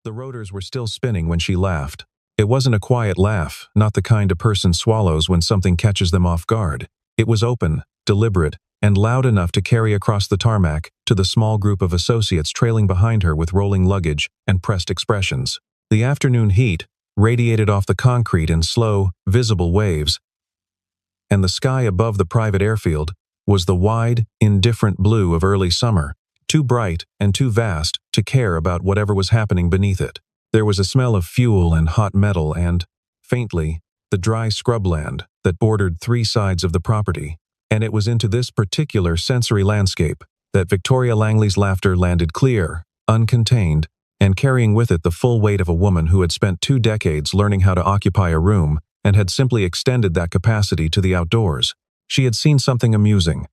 The rotors were still spinning when she laughed. It wasn't a quiet laugh, not the kind a person swallows when something catches them off guard. It was open, deliberate, and loud enough to carry across the tarmac to the small group of associates trailing behind her with rolling luggage and pressed expressions. The afternoon heat radiated off the concrete in slow, visible waves, and the sky above the private airfield was the wide, indifferent blue of early summer, too bright and too vast to care about whatever was happening beneath it. There was a smell of fuel and hot metal and, faintly, the dry scrubland that bordered three sides of the property. And it was into this particular sensory landscape that Victoria Langley's laughter landed clear, uncontained, and carrying with it the full weight of a woman who had spent 2 decades learning how to occupy a room and had simply extended that capacity to the outdoors. She had seen something amusing.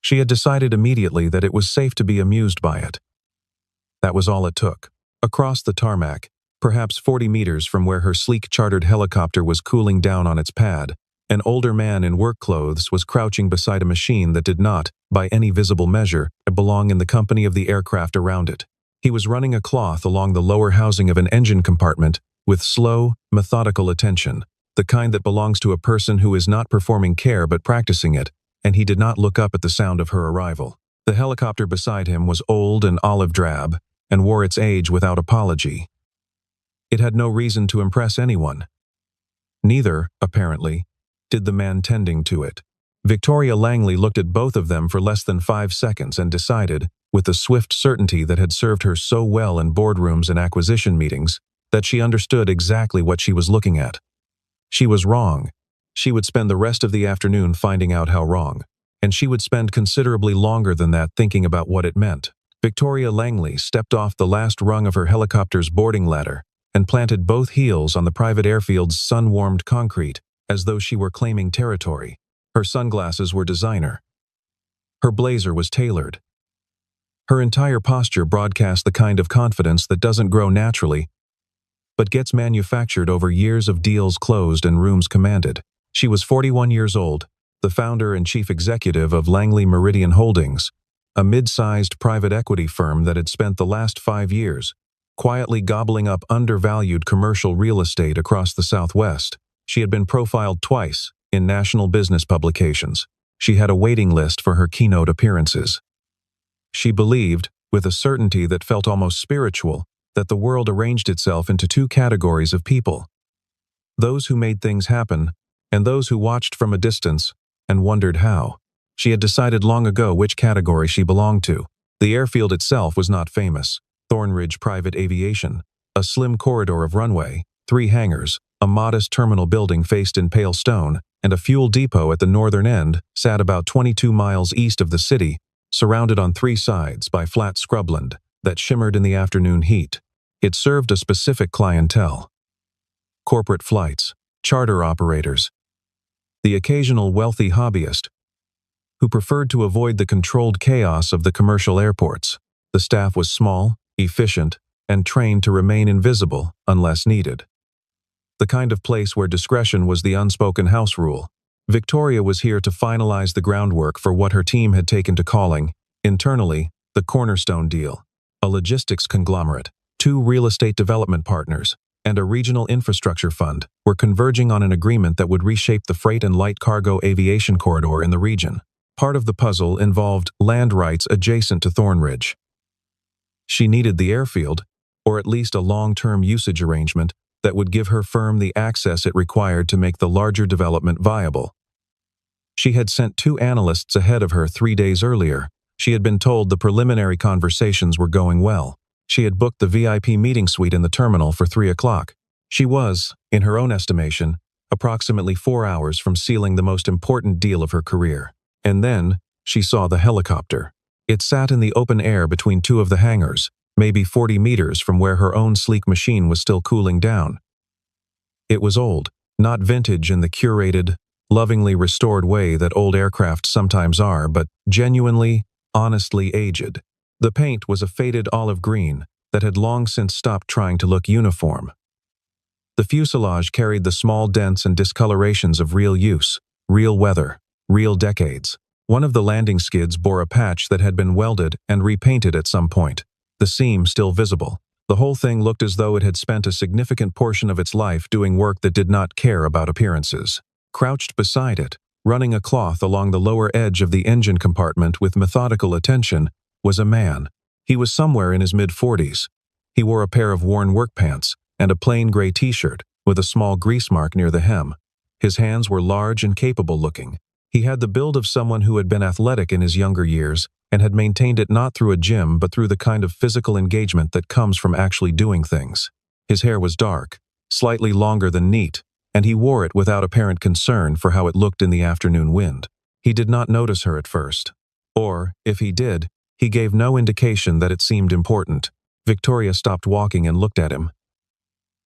She had decided immediately that it was safe to be amused by it. That was all it took. Across the tarmac, perhaps 40 meters from where her sleek chartered helicopter was cooling down on its pad, an older man in work clothes was crouching beside a machine that did not, by any visible measure, belong in the company of the aircraft around it. He was running a cloth along the lower housing of an engine compartment with slow, methodical attention, the kind that belongs to a person who is not performing care but practicing it, and he did not look up at the sound of her arrival. The helicopter beside him was old and olive drab, and wore its age without apology. It had no reason to impress anyone. Neither, apparently, did the man tending to it. Victoria Langley looked at both of them for less than 5 seconds and decided, with the swift certainty that had served her so well in boardrooms and acquisition meetings, that she understood exactly what she was looking at. She was wrong. She would spend the rest of the afternoon finding out how wrong, and she would spend considerably longer than that thinking about what it meant. Victoria Langley stepped off the last rung of her helicopter's boarding ladder and planted both heels on the private airfield's sun-warmed concrete as though she were claiming territory. Her sunglasses were designer. Her blazer was tailored. Her entire posture broadcast the kind of confidence that doesn't grow naturally, but gets manufactured over years of deals closed and rooms commanded. She was 41 years old, the founder and chief executive of Langley Meridian Holdings, a mid-sized private equity firm that had spent the last 5 years quietly gobbling up undervalued commercial real estate across the Southwest. She had been profiled twice in national business publications. She had a waiting list for her keynote appearances. She believed, with a certainty that felt almost spiritual, that the world arranged itself into 2 categories of people: those who made things happen, and those who watched from a distance and wondered how. She had decided long ago which category she belonged to. The airfield itself was not famous. Thornridge Private Aviation, a slim corridor of runway, 3 hangars, a modest terminal building faced in pale stone, and a fuel depot at the northern end, sat about 22 miles east of the city, surrounded on 3 sides by flat scrubland that shimmered in the afternoon heat. It served a specific clientele: corporate flights, charter operators, the occasional wealthy hobbyist who preferred to avoid the controlled chaos of the commercial airports. The staff was small, efficient, and trained to remain invisible unless needed. The kind of place where discretion was the unspoken house rule. Victoria was here to finalize the groundwork for what her team had taken to calling, internally, the Cornerstone deal. A logistics conglomerate, 2 real estate development partners, and a regional infrastructure fund were converging on an agreement that would reshape the freight and light cargo aviation corridor in the region. Part of the puzzle involved land rights adjacent to Thornridge. She needed the airfield, or at least a long-term usage arrangement that would give her firm the access it required to make the larger development viable. She had sent 2 analysts ahead of her 3 days earlier. She had been told the preliminary conversations were going well. She had booked the VIP meeting suite in the terminal for 3 o'clock. She was, in her own estimation, approximately 4 hours from sealing the most important deal of her career. And then, she saw the helicopter. It sat in the open air between 2 of the hangars, maybe 40 meters from where her own sleek machine was still cooling down. It was old, not vintage in the curated, lovingly restored way that old aircraft sometimes are, but genuinely, honestly aged. The paint was a faded olive green that had long since stopped trying to look uniform. The fuselage carried the small dents and discolorations of real use, real weather, real decades. One of the landing skids bore a patch that had been welded and repainted at some point, the seam still visible. The whole thing looked as though it had spent a significant portion of its life doing work that did not care about appearances. Crouched beside it, running a cloth along the lower edge of the engine compartment with methodical attention, was a man. He was somewhere in his mid-40s. He wore a pair of worn work pants and a plain gray t-shirt with a small grease mark near the hem. His hands were large and capable-looking. He had the build of someone who had been athletic in his younger years and had maintained it not through a gym but through the kind of physical engagement that comes from actually doing things. His hair was dark, slightly longer than neat, and he wore it without apparent concern for how it looked in the afternoon wind. He did not notice her at first. Or, if he did, he gave no indication that it seemed important. Victoria stopped walking and looked at him.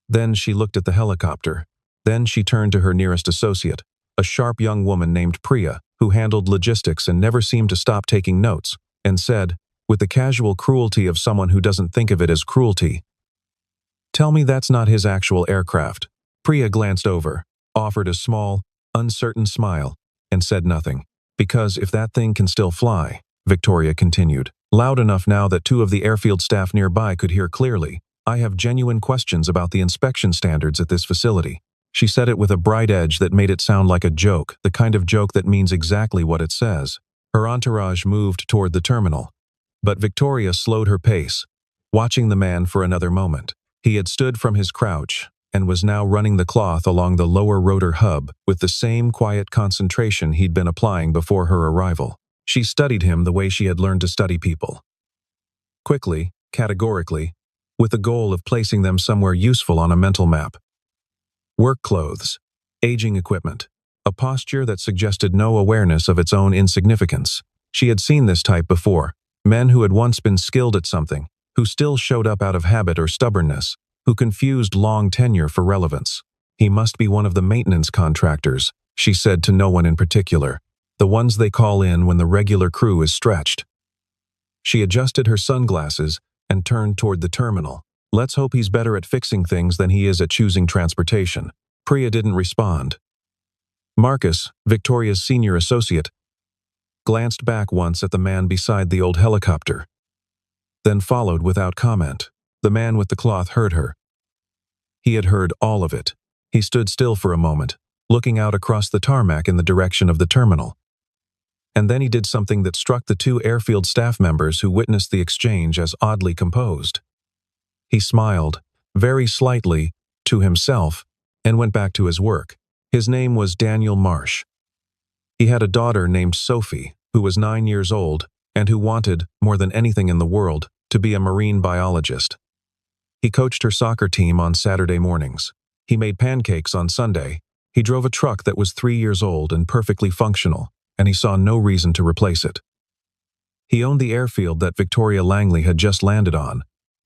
Then she looked at the helicopter. Then she turned to her nearest associate, a sharp young woman named Priya, who handled logistics and never seemed to stop taking notes, and said, with the casual cruelty of someone who doesn't think of it as cruelty, "Tell me that's not his actual aircraft." Priya glanced over, offered a small, uncertain smile, and said nothing. "Because if that thing can still fly," Victoria continued, loud enough now that two of the airfield staff nearby could hear clearly, "I have genuine questions about the inspection standards at this facility." She said it with a bright edge that made it sound like a joke, the kind of joke that means exactly what it says. Her entourage moved toward the terminal. But Victoria slowed her pace, watching the man for another moment. He had stood from his crouch and was now running the cloth along the lower rotor hub with the same quiet concentration he'd been applying before her arrival. She studied him the way she had learned to study people. Quickly, categorically, with the goal of placing them somewhere useful on a mental map. Work clothes, aging equipment, a posture that suggested no awareness of its own insignificance. She had seen this type before, men who had once been skilled at something, who still showed up out of habit or stubbornness, who confused long tenure for relevance. "He must be one of the maintenance contractors," she said to no one in particular, "the ones they call in when the regular crew is stretched." She adjusted her sunglasses and turned toward the terminal. "Let's hope he's better at fixing things than he is at choosing transportation." Priya didn't respond. Marcus, Victoria's senior associate, glanced back once at the man beside the old helicopter, then followed without comment. The man with the cloth heard her. He had heard all of it. He stood still for a moment, looking out across the tarmac in the direction of the terminal. And then he did something that struck the two airfield staff members who witnessed the exchange as oddly composed. He smiled, very slightly, to himself, and went back to his work. His name was Daniel Marsh. He had a daughter named Sophie, who was 9 years old, and who wanted, more than anything in the world, to be a marine biologist. He coached her soccer team on Saturday mornings. He made pancakes on Sunday. He drove a truck that was 3 years old and perfectly functional, and he saw no reason to replace it. He owned the airfield that Victoria Langley had just landed on,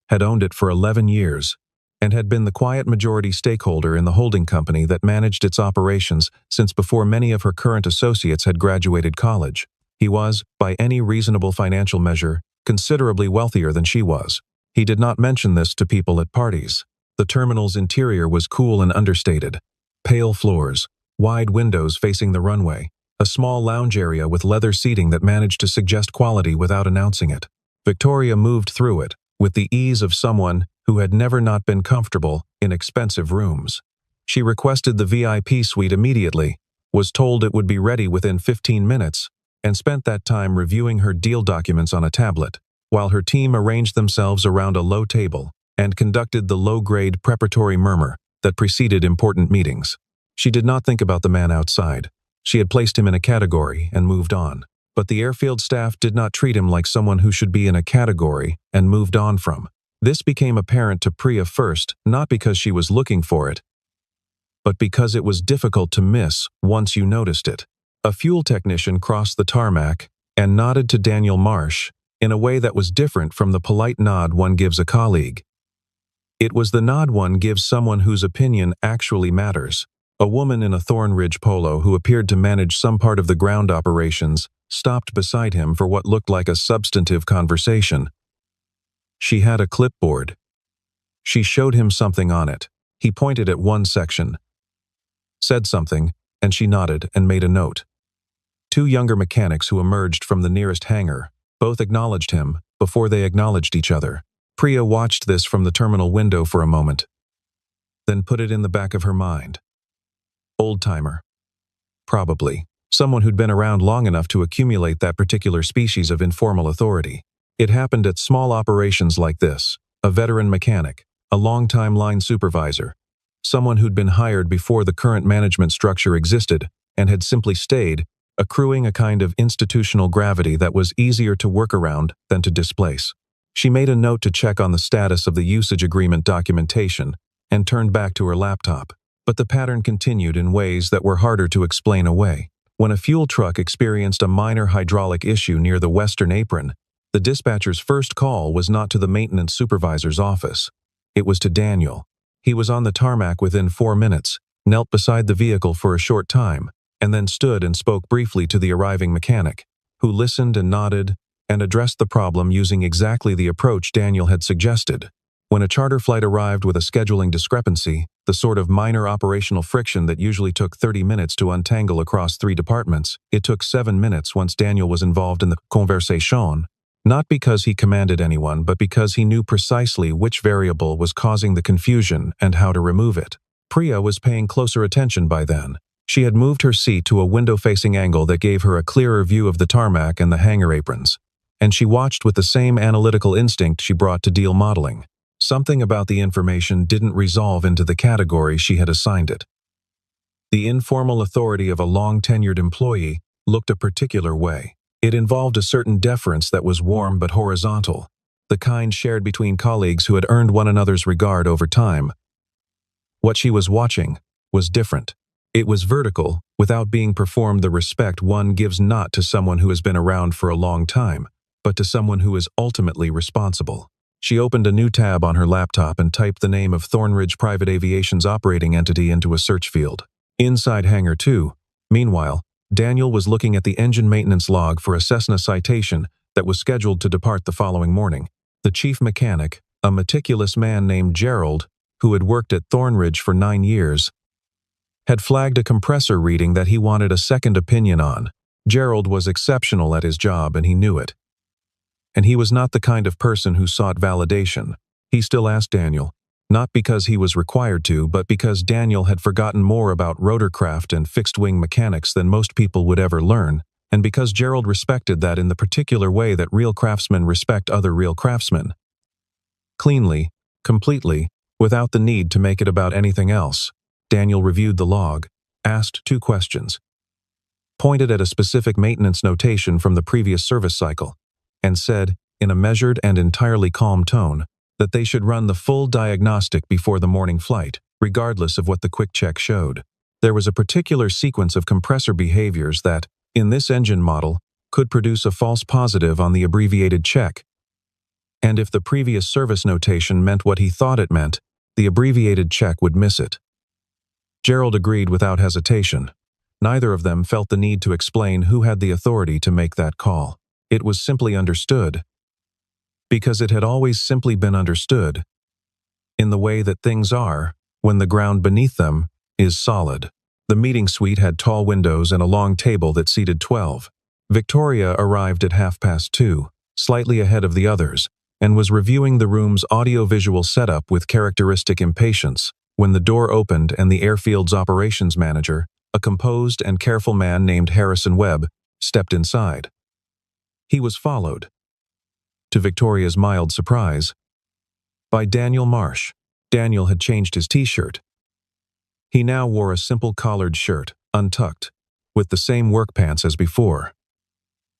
had owned it for 11 years, and had been the quiet majority stakeholder in the holding company that managed its operations since before many of her current associates had graduated college. He was, by any reasonable financial measure, considerably wealthier than she was. He did not mention this to people at parties. The terminal's interior was cool and understated. Pale floors, wide windows facing the runway, a small lounge area with leather seating that managed to suggest quality without announcing it. Victoria moved through it, with the ease of someone who had never not been comfortable in expensive rooms. She requested the VIP suite immediately, was told it would be ready within 15 minutes, and spent that time reviewing her deal documents on a tablet, while her team arranged themselves around a low table and conducted the low-grade preparatory murmur that preceded important meetings. She did not think about the man outside. She had placed him in a category and moved on. But the airfield staff did not treat him like someone who should be in a category and moved on from. This became apparent to Priya first, not because she was looking for it, but because it was difficult to miss once you noticed it. A fuel technician crossed the tarmac and nodded to Daniel Marsh in a way that was different from the polite nod one gives a colleague. It was the nod one gives someone whose opinion actually matters. A woman in a Thornridge polo who appeared to manage some part of the ground operations stopped beside him for what looked like a substantive conversation. She had a clipboard. She showed him something on it. He pointed at one section, said something, and she nodded and made a note. Two younger mechanics who emerged from the nearest hangar both acknowledged him before they acknowledged each other. Priya watched this from the terminal window for a moment, then put it in the back of her mind. Old-timer. Probably. Someone who'd been around long enough to accumulate that particular species of informal authority. It happened at small operations like this. A veteran mechanic, a long-time line supervisor, someone who'd been hired before the current management structure existed and had simply stayed, accruing a kind of institutional gravity that was easier to work around than to displace. She made a note to check on the status of the usage agreement documentation and turned back to her laptop. But the pattern continued in ways that were harder to explain away. When a fuel truck experienced a minor hydraulic issue near the western apron, the dispatcher's first call was not to the maintenance supervisor's office. It was to Daniel. He was on the tarmac within 4 minutes, knelt beside the vehicle for a short time, and then stood and spoke briefly to the arriving mechanic, who listened and nodded and addressed the problem using exactly the approach Daniel had suggested. When a charter flight arrived with a scheduling discrepancy, the sort of minor operational friction that usually took 30 minutes to untangle across 3 departments, it took 7 minutes once Daniel was involved in the conversation, not because he commanded anyone, but because he knew precisely which variable was causing the confusion and how to remove it. Priya was paying closer attention by then. She had moved her seat to a window-facing angle that gave her a clearer view of the tarmac and the hangar aprons, and she watched with the same analytical instinct she brought to deal modeling. Something about the information didn't resolve into the category she had assigned it. The informal authority of a long-tenured employee looked a particular way. It involved a certain deference that was warm but horizontal, the kind shared between colleagues who had earned one another's regard over time. What she was watching was different. It was vertical, without being performed the respect one gives not to someone who has been around for a long time, but to someone who is ultimately responsible. She opened a new tab on her laptop and typed the name of Thornridge Private Aviation's operating entity into a search field. Inside Hangar 2, meanwhile, Daniel was looking at the engine maintenance log for a Cessna Citation that was scheduled to depart the following morning. The chief mechanic, a meticulous man named Gerald, who had worked at Thornridge for 9 years, had flagged a compressor reading that he wanted a second opinion on. Gerald was exceptional at his job and he knew it. And he was not the kind of person who sought validation. He still asked Daniel, not because he was required to, but because Daniel had forgotten more about rotorcraft and fixed-wing mechanics than most people would ever learn, and because Gerald respected that in the particular way that real craftsmen respect other real craftsmen. Cleanly, completely, without the need to make it about anything else, Daniel reviewed the log, asked 2 questions, pointed at a specific maintenance notation from the previous service cycle, and said, in a measured and entirely calm tone, that they should run the full diagnostic before the morning flight, regardless of what the quick check showed. There was a particular sequence of compressor behaviors that, in this engine model, could produce a false positive on the abbreviated check. And if the previous service notation meant what he thought it meant, the abbreviated check would miss it. Gerald agreed without hesitation. Neither of them felt the need to explain who had the authority to make that call. It was simply understood, because it had always simply been understood, in the way that things are when the ground beneath them is solid. The meeting suite had tall windows and a long table that seated 12. Victoria arrived at 2:30, slightly ahead of the others, and was reviewing the room's audio-visual setup with characteristic impatience when the door opened and the Airfield's operations manager, a composed and careful man named Harrison Webb, stepped inside. He was followed, to Victoria's mild surprise, by Daniel Marsh. Daniel had changed his t-shirt. He now wore a simple collared shirt, untucked, with the same work pants as before.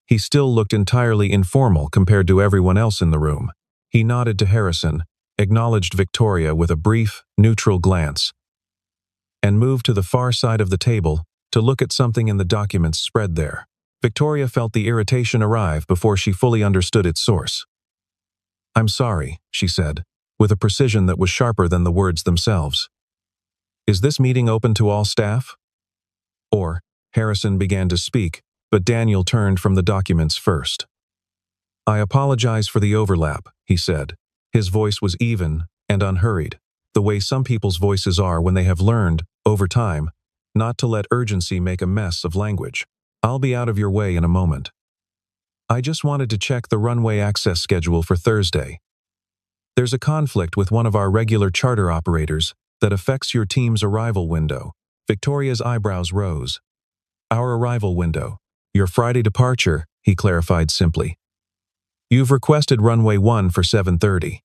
He still looked entirely informal compared to everyone else in the room. He nodded to Harrison, acknowledged Victoria with a brief, neutral glance, and moved to the far side of the table to look at something in the documents spread there. Victoria felt the irritation arrive before she fully understood its source. "I'm sorry," she said, with a precision that was sharper than the words themselves. "Is this meeting open to all staff?" Or, Harrison began to speak, but Daniel turned from the documents first. "I apologize for the overlap," he said. His voice was even and unhurried, the way some people's voices are when they have learned, over time, not to let urgency make a mess of language. "I'll be out of your way in a moment. I just wanted to check the runway access schedule for Thursday." There's a conflict with one of our regular charter operators that affects your team's arrival window. Victoria's eyebrows rose. Our arrival window. Your Friday departure, he clarified simply. You've requested runway 1 for 7:30.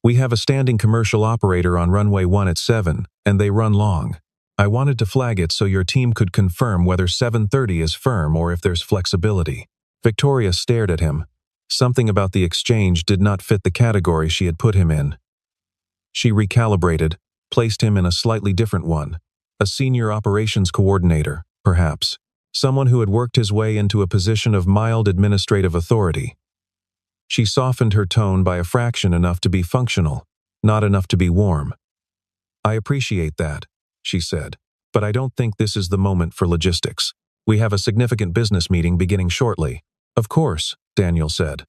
We have a standing commercial operator on runway 1 at 7, and they run long. I wanted to flag it so your team could confirm whether 7:30 is firm or if there's flexibility. Victoria stared at him. Something about the exchange did not fit the category she had put him in. She recalibrated, placed him in a slightly different one. A senior operations coordinator, perhaps. Someone who had worked his way into a position of mild administrative authority. She softened her tone by a fraction enough to be functional, not enough to be warm. I appreciate that, she said, but I don't think this is the moment for logistics. We have a significant business meeting beginning shortly. Of course, Daniel said.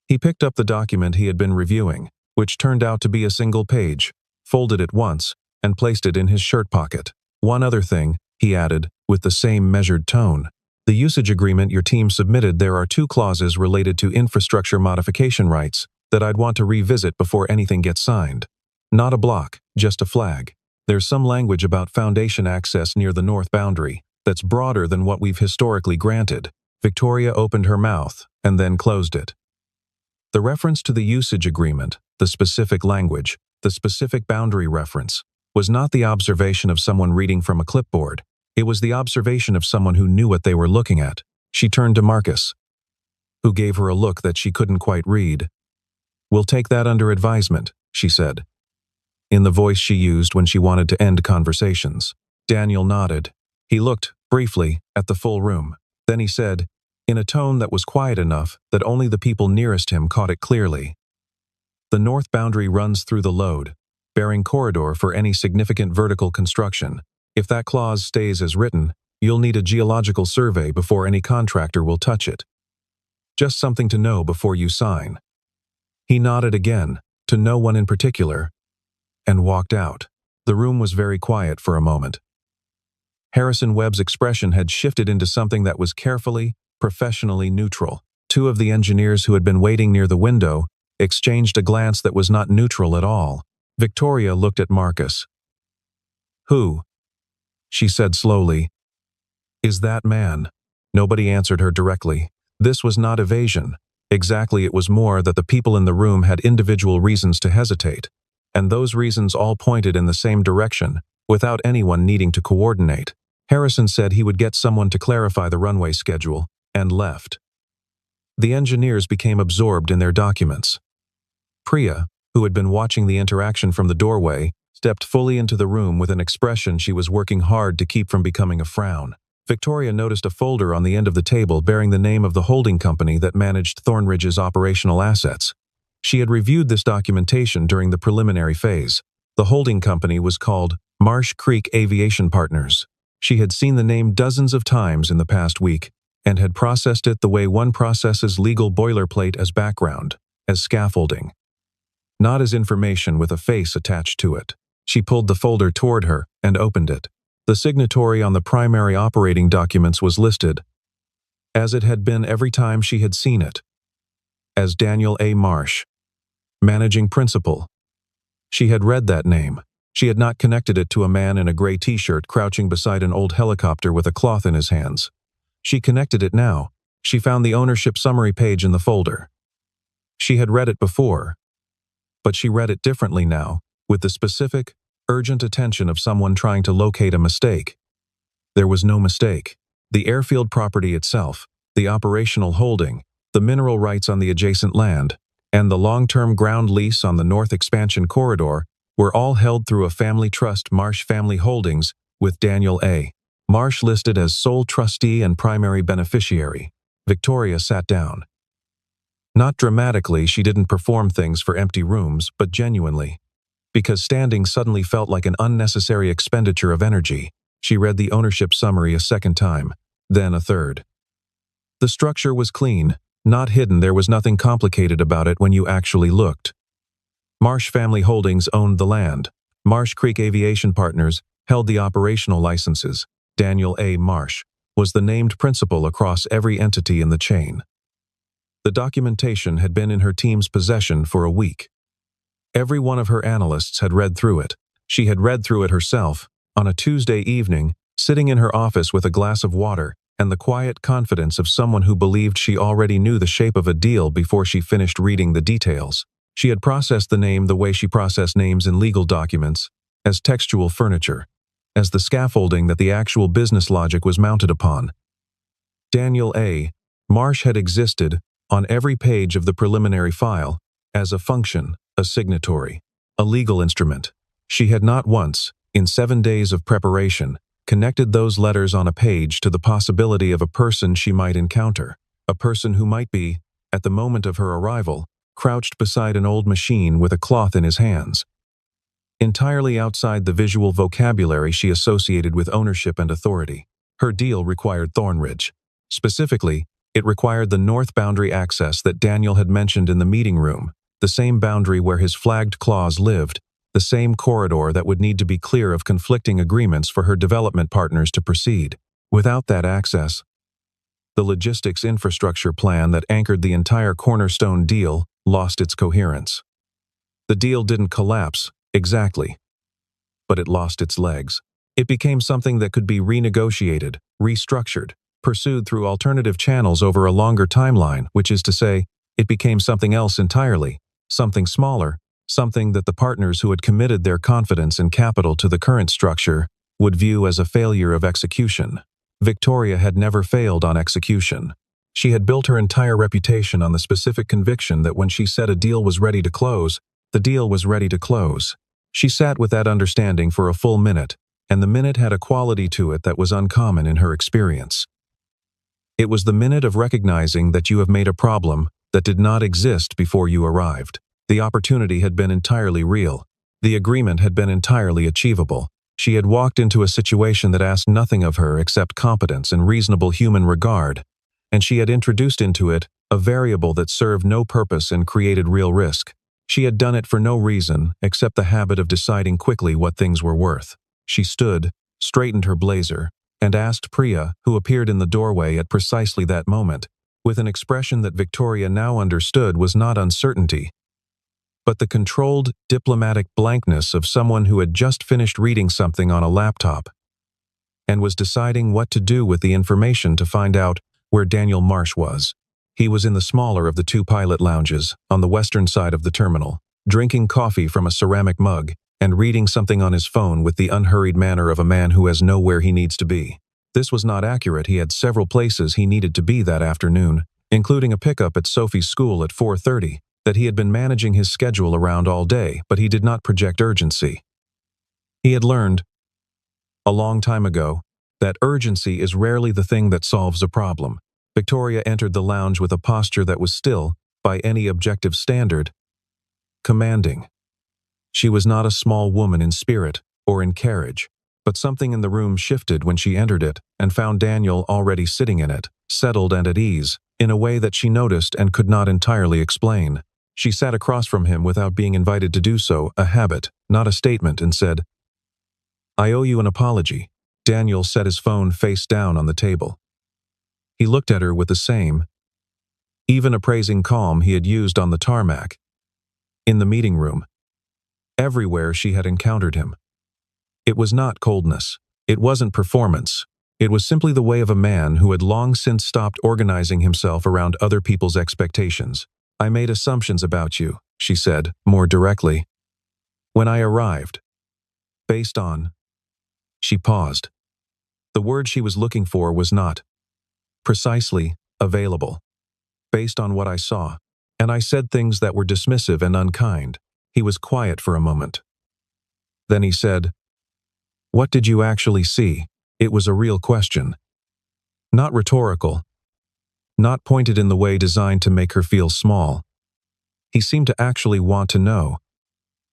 He picked up the document he had been reviewing, which turned out to be a single page, folded it once, and placed it in his shirt pocket. One other thing, he added, with the same measured tone. The usage agreement your team submitted, there are 2 clauses related to infrastructure modification rights that I'd want to revisit before anything gets signed. Not a block, just a flag. There's some language about Foundation access near the north boundary that's broader than what we've historically granted. Victoria opened her mouth and then closed it. The reference to the usage agreement, the specific language, the specific boundary reference, was not the observation of someone reading from a clipboard. It was the observation of someone who knew what they were looking at. She turned to Marcus, who gave her a look that she couldn't quite read. We'll take that under advisement, she said, in the voice she used when she wanted to end conversations. Daniel nodded. He looked, briefly, at the full room. Then he said, in a tone that was quiet enough that only the people nearest him caught it clearly. The north boundary runs through the lode, bearing corridor for any significant vertical construction. If that clause stays as written, you'll need a geological survey before any contractor will touch it. Just something to know before you sign. He nodded again, to no one in particular, and walked out. The room was very quiet for a moment. Harrison Webb's expression had shifted into something that was carefully, professionally neutral. 2 of the engineers who had been waiting near the window exchanged a glance that was not neutral at all. Victoria looked at Marcus. Who? She said slowly. Is that man? Nobody answered her directly. This was not evasion. Exactly, it was more that the people in the room had individual reasons to hesitate, and those reasons all pointed in the same direction, without anyone needing to coordinate. Harrison said he would get someone to clarify the runway schedule, and left. The engineers became absorbed in their documents. Priya, who had been watching the interaction from the doorway, stepped fully into the room with an expression she was working hard to keep from becoming a frown. Victoria noticed a folder on the end of the table bearing the name of the holding company that managed Thornridge's operational assets. She had reviewed this documentation during the preliminary phase. The holding company was called Marsh Creek Aviation Partners. She had seen the name dozens of times in the past week, and had processed it the way one processes legal boilerplate as background, as scaffolding. Not as information with a face attached to it. She pulled the folder toward her and opened it. The signatory on the primary operating documents was listed, as it had been every time she had seen it, as Daniel A. Marsh, managing principal. She had read that name. She had not connected it to a man in a gray t-shirt crouching beside an old helicopter with a cloth in his hands. She connected it now. She found the ownership summary page in the folder. She had read it before, but she read it differently now, with the specific, urgent attention of someone trying to locate a mistake. There was no mistake. The airfield property itself, the operational holding, the mineral rights on the adjacent land, and the long-term ground lease on the North Expansion Corridor were all held through a family trust, Marsh Family Holdings, with Daniel A. Marsh listed as sole trustee and primary beneficiary. Victoria sat down. Not dramatically, she didn't perform things for empty rooms, but genuinely. Because standing suddenly felt like an unnecessary expenditure of energy, she read the ownership summary a second time, then a third. The structure was clean, not hidden. There was nothing complicated about it when you actually looked. Marsh Family Holdings owned the land. Marsh Creek Aviation Partners held the operational licenses. Daniel A. Marsh was the named principal across every entity in the chain. The documentation had been in her team's possession for a week. Every one of her analysts had read through it. She had read through it herself, on a Tuesday evening, sitting in her office with a glass of water and the quiet confidence of someone who believed she already knew the shape of a deal before she finished reading the details. She had processed the name the way she processed names in legal documents, as textual furniture, as the scaffolding that the actual business logic was mounted upon. Daniel A. Marsh had existed, on every page of the preliminary file, as a function, a signatory, a legal instrument. She had not once, in 7 days of preparation, connected those letters on a page to the possibility of a person she might encounter, a person who might be, at the moment of her arrival, crouched beside an old machine with a cloth in his hands. Entirely outside the visual vocabulary she associated with ownership and authority, her deal required Thornridge. Specifically, it required the north boundary access that Daniel had mentioned in the meeting room, the same boundary where his flagged clause lived, the same corridor that would need to be clear of conflicting agreements for her development partners to proceed. Without that access, the logistics infrastructure plan that anchored the entire cornerstone deal lost its coherence. The deal didn't collapse, exactly, but it lost its legs. It became something that could be renegotiated, restructured, pursued through alternative channels over a longer timeline, which is to say, it became something else entirely, something smaller, something that the partners who had committed their confidence and capital to the current structure would view as a failure of execution. Victoria had never failed on execution. She had built her entire reputation on the specific conviction that when she said a deal was ready to close, the deal was ready to close. She sat with that understanding for a full minute, and the minute had a quality to it that was uncommon in her experience. It was the minute of recognizing that you have made a problem that did not exist before you arrived. The opportunity had been entirely real. The agreement had been entirely achievable. She had walked into a situation that asked nothing of her except competence and reasonable human regard, and she had introduced into it a variable that served no purpose and created real risk. She had done it for no reason except the habit of deciding quickly what things were worth. She stood, straightened her blazer, and asked Priya, who appeared in the doorway at precisely that moment, with an expression that Victoria now understood was not uncertainty, but the controlled, diplomatic blankness of someone who had just finished reading something on a laptop and was deciding what to do with the information to find out where Daniel Marsh was. He was in the smaller of the two pilot lounges, on the western side of the terminal, drinking coffee from a ceramic mug and reading something on his phone with the unhurried manner of a man who has nowhere he needs to be. This was not accurate. He had several places he needed to be that afternoon, including a pickup at Sophie's school at 4:30, that he had been managing his schedule around all day, but he did not project urgency. He had learned, a long time ago, that urgency is rarely the thing that solves a problem. Victoria entered the lounge with a posture that was still, by any objective standard, commanding. She was not a small woman in spirit or in carriage, but something in the room shifted when she entered it and found Daniel already sitting in it, settled and at ease, in a way that she noticed and could not entirely explain. She sat across from him without being invited to do so, a habit, not a statement, and said, "I owe you an apology." Daniel set his phone face down on the table. He looked at her with the same, even appraising calm he had used on the tarmac, in the meeting room, everywhere she had encountered him. It was not coldness. It wasn't performance. It was simply the way of a man who had long since stopped organizing himself around other people's expectations. "I made assumptions about you," she said, more directly, "when I arrived. Based on..." She paused. The word she was looking for was not precisely available. "Based on what I saw. And I said things that were dismissive and unkind." He was quiet for a moment. Then he said, "What did you actually see?" It was a real question. Not rhetorical. Not pointed in the way designed to make her feel small. He seemed to actually want to know.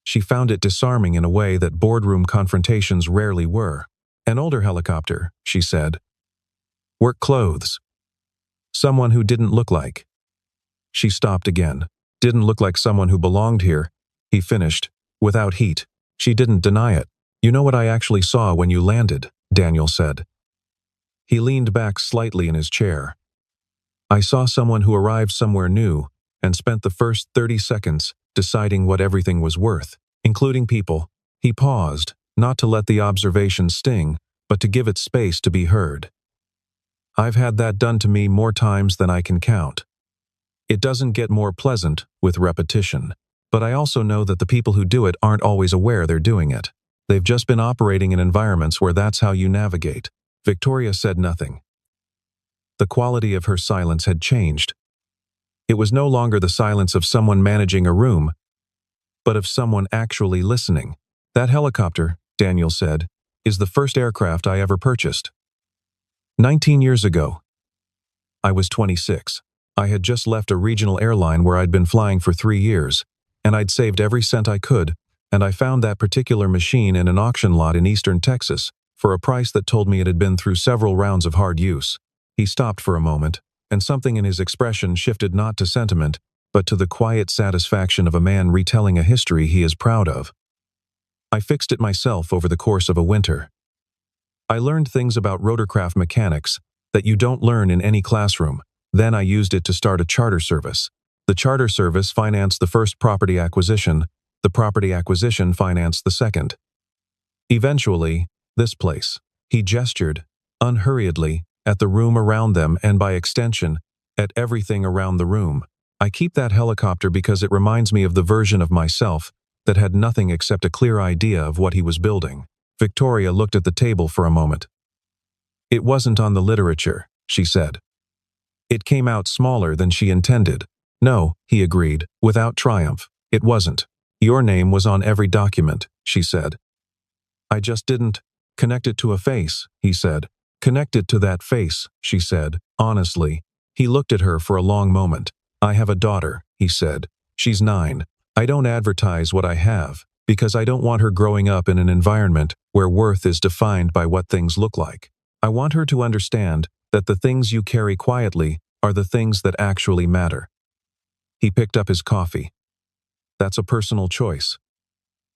She found it disarming in a way that boardroom confrontations rarely were. "An older helicopter," she said. "Work clothes. Someone who didn't look like..." She stopped again. "Didn't look like someone who belonged here," he finished, without heat. She didn't deny it. "You know what I actually saw when you landed," Daniel said. He leaned back slightly in his chair. I saw someone who arrived somewhere new and spent the first 30 seconds deciding what everything was worth, including people. He paused, not to let the observation sting, but to give it space to be heard. I've had that done to me more times than I can count. It doesn't get more pleasant with repetition, but I also know that the people who do it aren't always aware they're doing it. They've just been operating in environments where that's how you navigate. Victoria said nothing. The quality of her silence had changed. It was no longer the silence of someone managing a room, but of someone actually listening. That helicopter, Daniel said, is the first aircraft I ever purchased. 19 years ago. I was 26. I had just left a regional airline where I'd been flying for 3 years, and I'd saved every cent I could, and I found that particular machine in an auction lot in eastern Texas for a price that told me it had been through several rounds of hard use. He stopped for a moment, and something in his expression shifted not to sentiment, but to the quiet satisfaction of a man retelling a history he is proud of. I fixed it myself over the course of a winter. I learned things about rotorcraft mechanics that you don't learn in any classroom. Then I used it to start a charter service. The charter service financed the first property acquisition. The property acquisition financed the second. Eventually, this place. He gestured, unhurriedly, at the room around them and by extension, at everything around the room. I keep that helicopter because it reminds me of the version of myself that had nothing except a clear idea of what he was building. Victoria looked at the table for a moment. It wasn't on the literature, she said. It came out smaller than she intended. No, he agreed, without triumph. It wasn't. Your name was on every document, she said. I just didn't connect it to a face, he said. Connect it to that face, she said, honestly. He looked at her for a long moment. I have a daughter, he said. She's 9. I don't advertise what I have, because I don't want her growing up in an environment where worth is defined by what things look like. I want her to understand that the things you carry quietly are the things that actually matter. He picked up his coffee. That's a personal choice.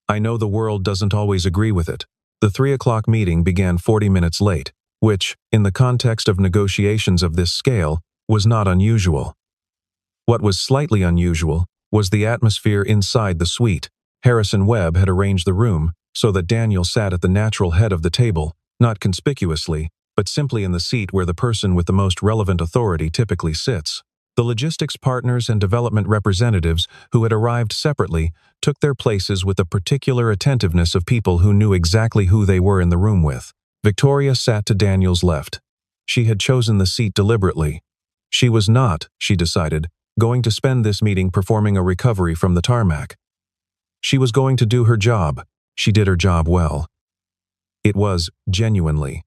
I know the world doesn't always agree with it. The 3 o'clock meeting began 40 minutes late, which, in the context of negotiations of this scale, was not unusual. What was slightly unusual was the atmosphere inside the suite. Harrison Webb had arranged the room so that Daniel sat at the natural head of the table, not conspicuously, but simply in the seat where the person with the most relevant authority typically sits. The logistics partners and development representatives who had arrived separately took their places with the particular attentiveness of people who knew exactly who they were in the room with. Victoria sat to Daniel's left. She had chosen the seat deliberately. She was not, she decided, going to spend this meeting performing a recovery from the tarmac. She was going to do her job. She did her job well. It was, genuinely,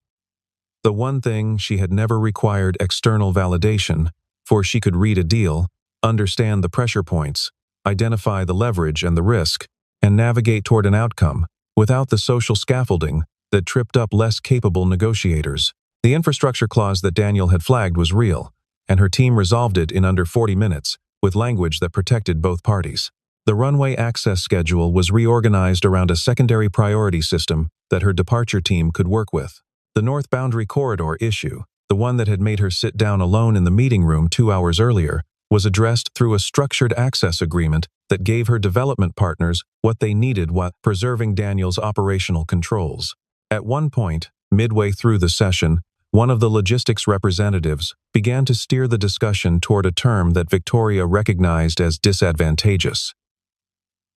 the one thing she had never required external validation, for she could read a deal, understand the pressure points, identify the leverage and the risk, and navigate toward an outcome without the social scaffolding that tripped up less capable negotiators. The infrastructure clause that Daniel had flagged was real, and her team resolved it in under 40 minutes, with language that protected both parties. The runway access schedule was reorganized around a secondary priority system that her departure team could work with. The North Boundary Corridor issue, the one that had made her sit down alone in the meeting room 2 hours earlier, was addressed through a structured access agreement that gave her development partners what they needed while preserving Daniel's operational controls. At one point, midway through the session, one of the logistics representatives began to steer the discussion toward a term that Victoria recognized as disadvantageous.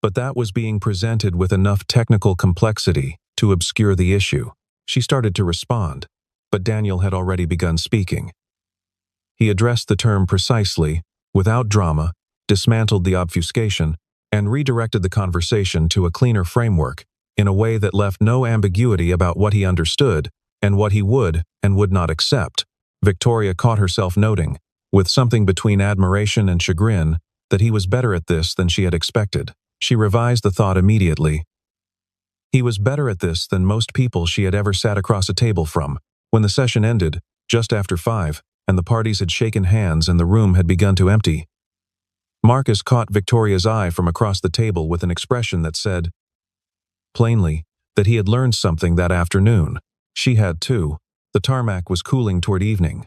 But that was being presented with enough technical complexity to obscure the issue. She started to respond, but Daniel had already begun speaking. He addressed the term precisely, without drama, dismantled the obfuscation, and redirected the conversation to a cleaner framework in a way that left no ambiguity about what he understood and what he would and would not accept. Victoria caught herself noting, with something between admiration and chagrin, that he was better at this than she had expected. She revised the thought immediately. He was better at this than most people she had ever sat across a table from. When the session ended, just after 5, and the parties had shaken hands and the room had begun to empty, Marcus caught Victoria's eye from across the table with an expression that said, plainly, that he had learned something that afternoon. She had too. The tarmac was cooling toward evening.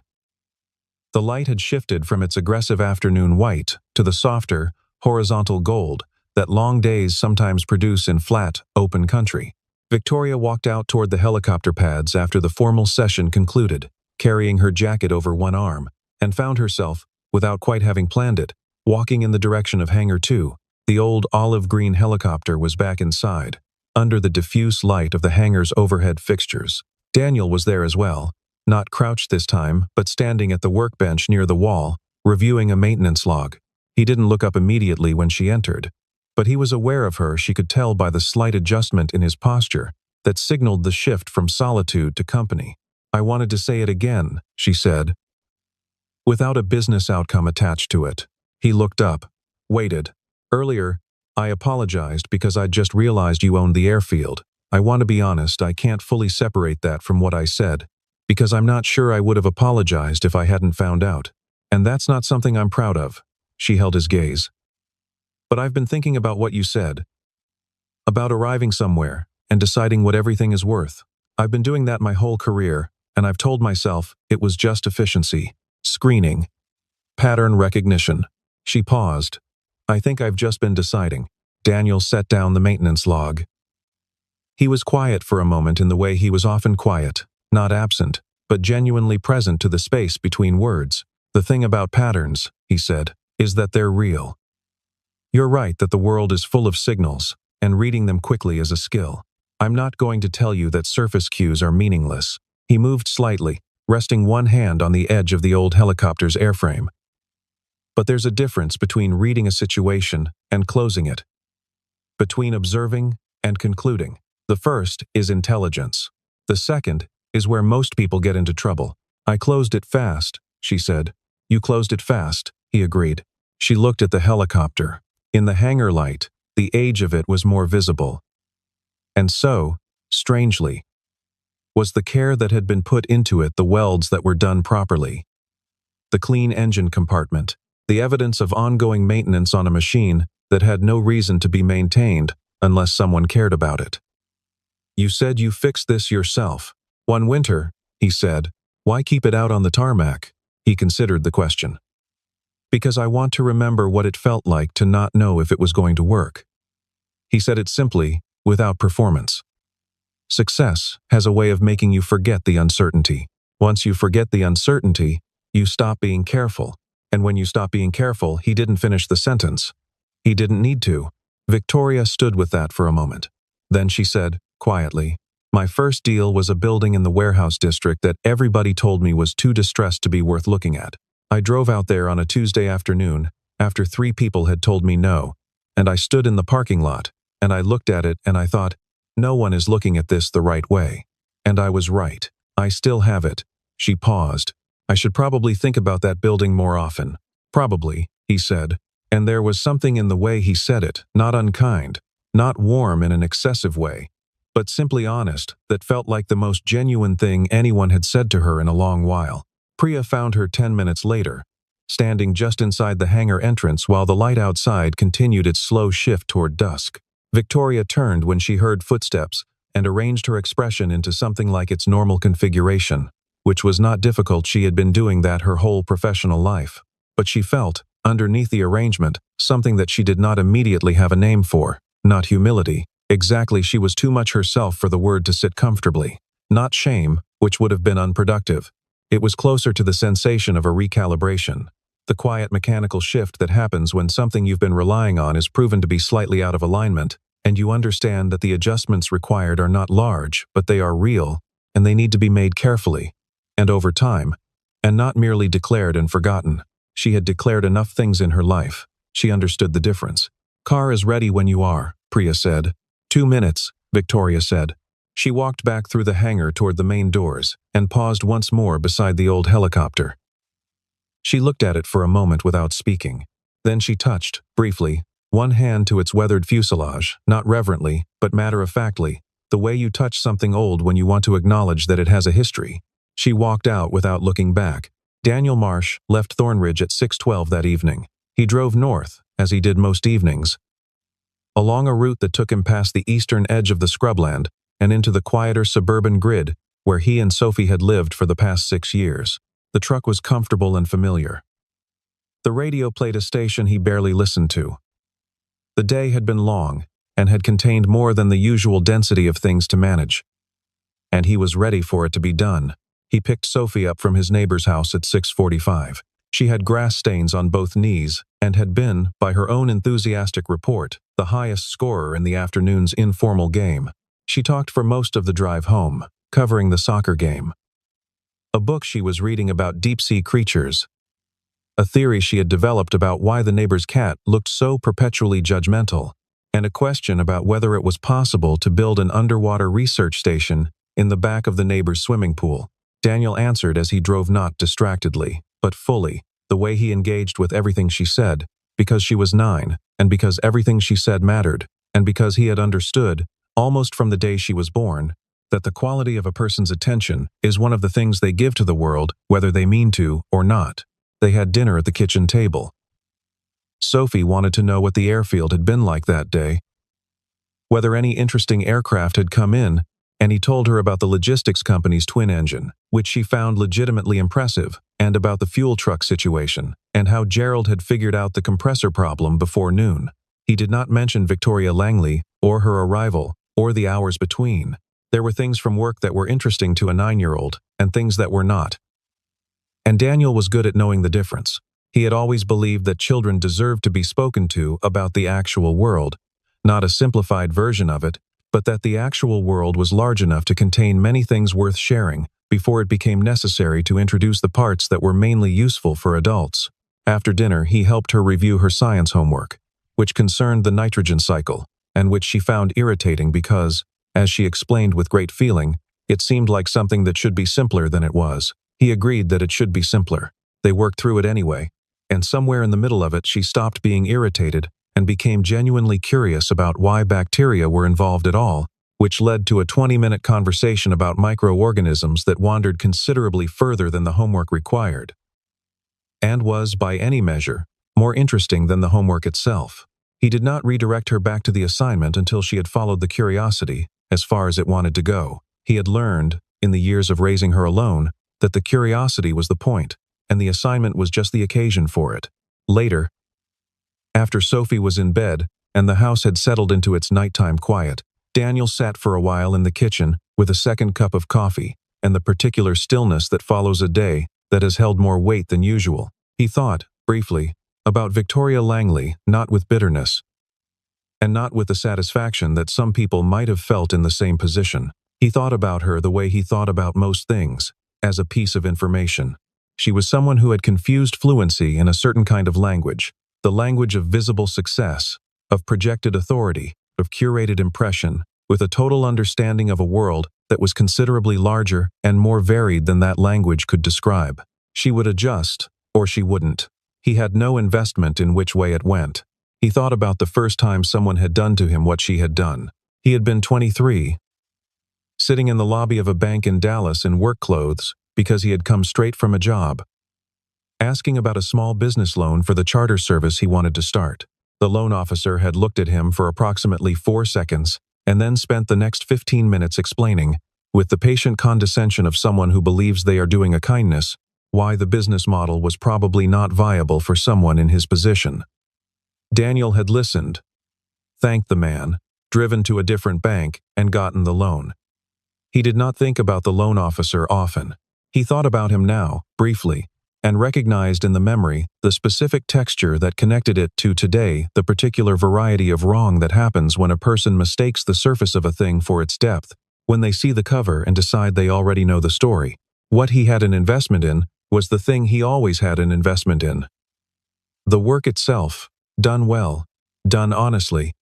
The light had shifted from its aggressive afternoon white to the softer, horizontal gold that long days sometimes produce in flat, open country. Victoria walked out toward the helicopter pads after the formal session concluded, carrying her jacket over one arm, and found herself, without quite having planned it, walking in the direction of Hangar 2. The old olive-green helicopter was back inside, under the diffuse light of the hangar's overhead fixtures. Daniel was there as well, not crouched this time, but standing at the workbench near the wall, reviewing a maintenance log. He didn't look up immediately when she entered, but he was aware of her. She could tell by the slight adjustment in his posture that signaled the shift from solitude to company. "I wanted to say it again," she said, without a business outcome attached to it. He looked up, waited. "Earlier, I apologized because I'd just realized you owned the airfield. I want to be honest, I can't fully separate that from what I said, because I'm not sure I would have apologized if I hadn't found out. And that's not something I'm proud of." She held his gaze. "But I've been thinking about what you said. About arriving somewhere and deciding what everything is worth. I've been doing that my whole career, and I've told myself it was just efficiency, screening, pattern recognition." She paused. "I think I've just been deciding." Daniel set down the maintenance log. He was quiet for a moment in the way he was often quiet, not absent, but genuinely present to the space between words. "The thing about patterns," he said, "is that they're real. You're right that the world is full of signals, and reading them quickly is a skill. I'm not going to tell you that surface cues are meaningless." He moved slightly, resting one hand on the edge of the old helicopter's airframe. "But there's a difference between reading a situation and closing it. Between observing and concluding. The first is intelligence. The second is where most people get into trouble." "I closed it fast," she said. "You closed it fast," he agreed. She looked at the helicopter. In the hangar light, the age of it was more visible. And so, strangely, was the care that had been put into it, the welds that were done properly, the clean engine compartment, the evidence of ongoing maintenance on a machine that had no reason to be maintained unless someone cared about it. "You said you fixed this yourself. One winter," he said. "Why keep it out on the tarmac?" He considered the question. "Because I want to remember what it felt like to not know if it was going to work." He said it simply, without performance. Success has a way of making you forget the uncertainty. Once you forget the uncertainty, you stop being careful. And when you stop being careful, he didn't finish the sentence. He didn't need to. Victoria stood with that for a moment. Then she said, quietly, "My first deal was a building in the warehouse district that everybody told me was too distressed to be worth looking at. I drove out there on a Tuesday afternoon, after 3 people had told me no, and I stood in the parking lot, and I looked at it and I thought, no one is looking at this the right way. And I was right. I still have it." She paused. "I should probably think about that building more often." "Probably," he said, and there was something in the way he said it, not unkind, not warm in an excessive way, but simply honest, that felt like the most genuine thing anyone had said to her in a long while. Priya found her 10 minutes later, standing just inside the hangar entrance while the light outside continued its slow shift toward dusk. Victoria turned when she heard footsteps and arranged her expression into something like its normal configuration, which was not difficult. She had been doing that her whole professional life. But she felt, underneath the arrangement, something that she did not immediately have a name for. Not humility. Exactly, she was too much herself for the word to sit comfortably. Not shame, which would have been unproductive. It was closer to the sensation of a recalibration. The quiet mechanical shift that happens when something you've been relying on is proven to be slightly out of alignment, and you understand that the adjustments required are not large, but they are real, and they need to be made carefully, and over time, and not merely declared and forgotten. She had declared enough things in her life. She understood the difference. "Car is ready when you are," Priya said. 2 minutes, Victoria said. She walked back through the hangar toward the main doors and paused once more beside the old helicopter. She looked at it for a moment without speaking. Then she touched, briefly, one hand to its weathered fuselage, not reverently, but matter-of-factly, the way you touch something old when you want to acknowledge that it has a history. She walked out without looking back. Daniel Marsh left Thornridge at 6:12 that evening. He drove north, as he did most evenings, along a route that took him past the eastern edge of the scrubland and into the quieter suburban grid where he and Sophie had lived for the past 6 years. The truck was comfortable and familiar. The radio played a station he barely listened to. The day had been long, and had contained more than the usual density of things to manage. And he was ready for it to be done. He picked Sophie up from his neighbor's house at 6:45. She had grass stains on both knees and had been, by her own enthusiastic report, the highest scorer in the afternoon's informal game. She talked for most of the drive home, covering the soccer game. A book she was reading about deep-sea creatures. A theory she had developed about why the neighbor's cat looked so perpetually judgmental, and a question about whether it was possible to build an underwater research station in the back of the neighbor's swimming pool. Daniel answered as he drove, not distractedly, but fully, the way he engaged with everything she said, because she was 9, and because everything she said mattered, and because he had understood, almost from the day she was born, that the quality of a person's attention is one of the things they give to the world, whether they mean to or not. They had dinner at the kitchen table. Sophie wanted to know what the airfield had been like that day, whether any interesting aircraft had come in, and he told her about the logistics company's twin engine, which she found legitimately impressive, and about the fuel truck situation, and how Gerald had figured out the compressor problem before noon. He did not mention Victoria Langley, or her arrival, or the hours between. There were things from work that were interesting to a 9-year-old, and things that were not. And Daniel was good at knowing the difference. He had always believed that children deserved to be spoken to about the actual world, not a simplified version of it, but that the actual world was large enough to contain many things worth sharing before it became necessary to introduce the parts that were mainly useful for adults. After dinner, he helped her review her science homework, which concerned the nitrogen cycle, and which she found irritating because, as she explained with great feeling, it seemed like something that should be simpler than it was. He agreed that it should be simpler. They worked through it anyway, and somewhere in the middle of it she stopped being irritated and became genuinely curious about why bacteria were involved at all, which led to a 20-minute conversation about microorganisms that wandered considerably further than the homework required, and was, by any measure, more interesting than the homework itself. He did not redirect her back to the assignment until she had followed the curiosity as far as it wanted to go. He had learned, in the years of raising her alone, that the curiosity was the point, and the assignment was just the occasion for it. Later, after Sophie was in bed and the house had settled into its nighttime quiet, Daniel sat for a while in the kitchen with a second cup of coffee and the particular stillness that follows a day that has held more weight than usual. He thought, briefly, about Victoria Langley, not with bitterness, and not with the satisfaction that some people might have felt in the same position. He thought about her the way he thought about most things, as a piece of information. She was someone who had confused fluency in a certain kind of language, the language of visible success, of projected authority, of curated impression, with a total understanding of a world that was considerably larger and more varied than that language could describe. She would adjust, or she wouldn't. He had no investment in which way it went. He thought about the first time someone had done to him what she had done. He had been 23, sitting in the lobby of a bank in Dallas in work clothes because he had come straight from a job, asking about a small business loan for the charter service he wanted to start. The loan officer had looked at him for approximately 4 seconds and then spent the next 15 minutes explaining, with the patient condescension of someone who believes they are doing a kindness, why the business model was probably not viable for someone in his position. Daniel had listened, thanked the man, driven to a different bank, and gotten the loan. He did not think about the loan officer often. He thought about him now, briefly, and recognized in the memory the specific texture that connected it to today, the particular variety of wrong that happens when a person mistakes the surface of a thing for its depth, when they see the cover and decide they already know the story. What he had an investment in was the thing he always had an investment in. The work itself, done well, done honestly,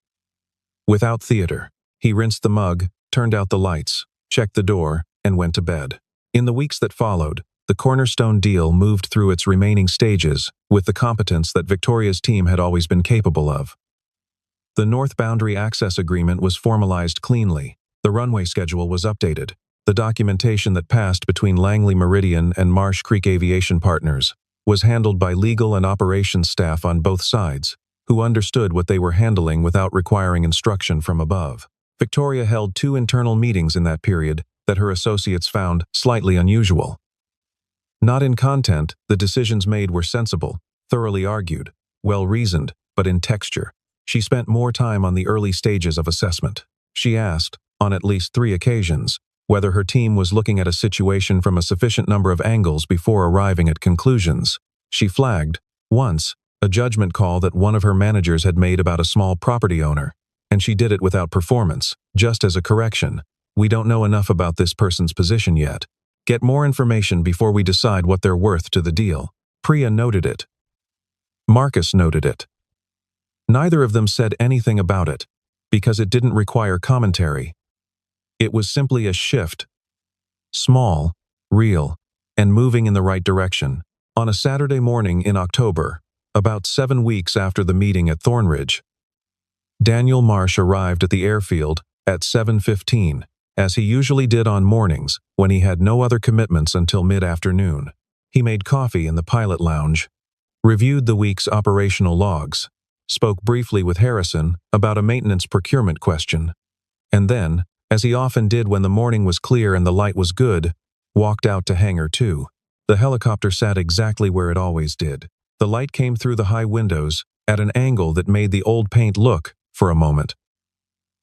without theater. He rinsed the mug, turned out the lights, checked the door, and went to bed. In the weeks that followed, the Cornerstone deal moved through its remaining stages with the competence that Victoria's team had always been capable of. The North Boundary Access Agreement was formalized cleanly. The runway schedule was updated. The documentation that passed between Langley Meridian and Marsh Creek Aviation Partners was handled by legal and operations staff on both sides, who understood what they were handling without requiring instruction from above. Victoria held 2 internal meetings in that period that her associates found slightly unusual. Not in content, the decisions made were sensible, thoroughly argued, well-reasoned, but in texture. She spent more time on the early stages of assessment. She asked, on at least 3 occasions, whether her team was looking at a situation from a sufficient number of angles before arriving at conclusions. She flagged, once, a judgment call that one of her managers had made about a small property owner, and she did it without performance, just as a correction. We don't know enough about this person's position yet. Get more information before we decide what they're worth to the deal. Priya noted it. Marcus noted it. Neither of them said anything about it, because it didn't require commentary. It was simply a shift. Small, real, and moving in the right direction. On a Saturday morning in October, about 7 weeks after the meeting at Thornridge, Daniel Marsh arrived at the airfield at 7:15, as he usually did on mornings when he had no other commitments until mid-afternoon. He made coffee in the pilot lounge, reviewed the week's operational logs, spoke briefly with Harrison about a maintenance procurement question, and then, as he often did when the morning was clear and the light was good, walked out to Hangar 2. The helicopter sat exactly where it always did. The light came through the high windows at an angle that made the old paint look, for a moment,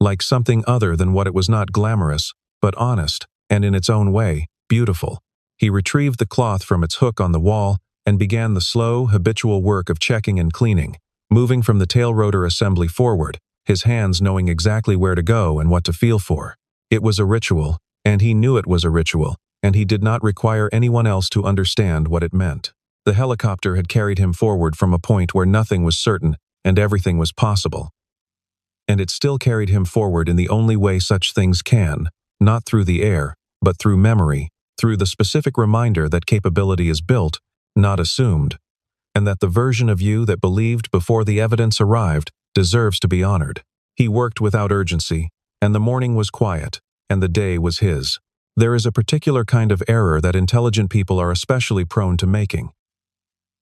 like something other than what it was. Not glamorous, but honest, and in its own way, beautiful. He retrieved the cloth from its hook on the wall and began the slow, habitual work of checking and cleaning, moving from the tail rotor assembly forward, his hands knowing exactly where to go and what to feel for. It was a ritual, and he knew it was a ritual, and he did not require anyone else to understand what it meant. The helicopter had carried him forward from a point where nothing was certain and everything was possible. And it still carried him forward in the only way such things can, not through the air, but through memory, through the specific reminder that capability is built, not assumed, and that the version of you that believed before the evidence arrived deserves to be honored. He worked without urgency, and the morning was quiet, and the day was his. There is a particular kind of error that intelligent people are especially prone to making.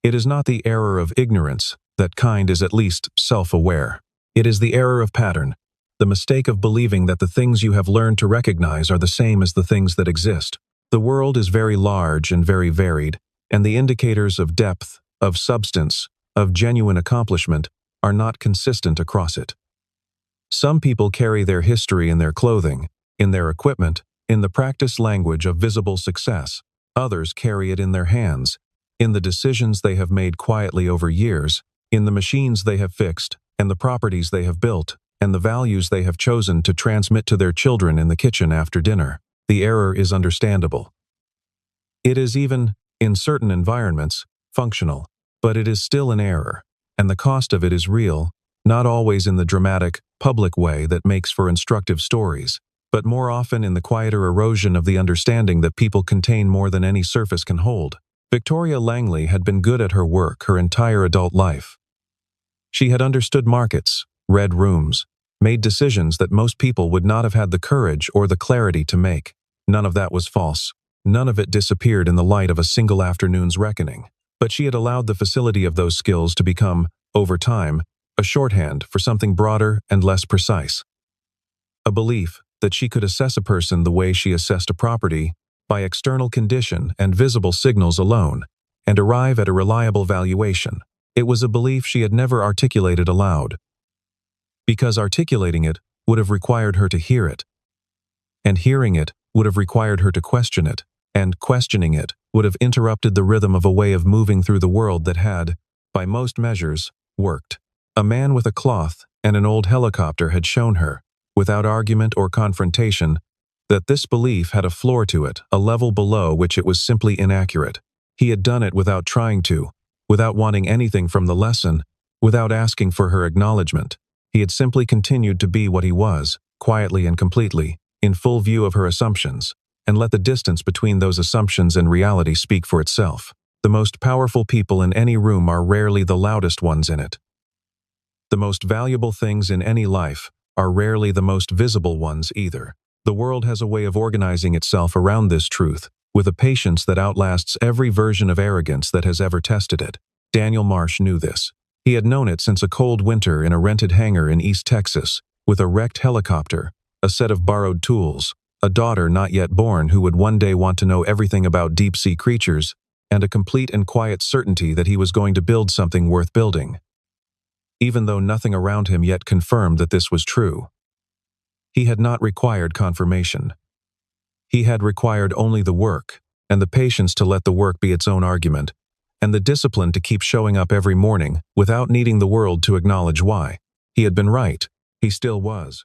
It is not the error of ignorance. That kind is at least self-aware. It is the error of pattern, the mistake of believing that the things you have learned to recognize are the same as the things that exist. The world is very large and very varied, and the indicators of depth, of substance, of genuine accomplishment are not consistent across it. Some people carry their history in their clothing, in their equipment, in the practice language of visible success. Others carry it in their hands, in the decisions they have made quietly over years, in the machines they have fixed, and the properties they have built, and the values they have chosen to transmit to their children in the kitchen after dinner. The error is understandable. It is even, in certain environments, functional, but it is still an error, and the cost of it is real, not always in the dramatic, public way that makes for instructive stories, but more often in the quieter erosion of the understanding that people contain more than any surface can hold. Victoria Langley had been good at her work her entire adult life. She had understood markets, read rooms, made decisions that most people would not have had the courage or the clarity to make. None of that was false. None of it disappeared in the light of a single afternoon's reckoning. But she had allowed the facility of those skills to become, over time, a shorthand for something broader and less precise. A belief that she could assess a person the way she assessed a property, by external condition and visible signals alone, and arrive at a reliable valuation. It was a belief she had never articulated aloud, because articulating it would have required her to hear it, and hearing it would have required her to question it, and questioning it would have interrupted the rhythm of a way of moving through the world that had, by most measures, worked. A man with a cloth and an old helicopter had shown her, without argument or confrontation, that this belief had a floor to it, a level below which it was simply inaccurate. He had done it without trying to, without wanting anything from the lesson, without asking for her acknowledgement. He had simply continued to be what he was, quietly and completely, in full view of her assumptions, and let the distance between those assumptions and reality speak for itself. The most powerful people in any room are rarely the loudest ones in it. The most valuable things in any life are rarely the most visible ones either. The world has a way of organizing itself around this truth, with a patience that outlasts every version of arrogance that has ever tested it. Daniel Marsh knew this. He had known it since a cold winter in a rented hangar in East Texas, with a wrecked helicopter, a set of borrowed tools, a daughter not yet born who would one day want to know everything about deep-sea creatures, and a complete and quiet certainty that he was going to build something worth building, even though nothing around him yet confirmed that this was true. He had not required confirmation. He had required only the work, and the patience to let the work be its own argument, and the discipline to keep showing up every morning without needing the world to acknowledge why. He had been right. He still was.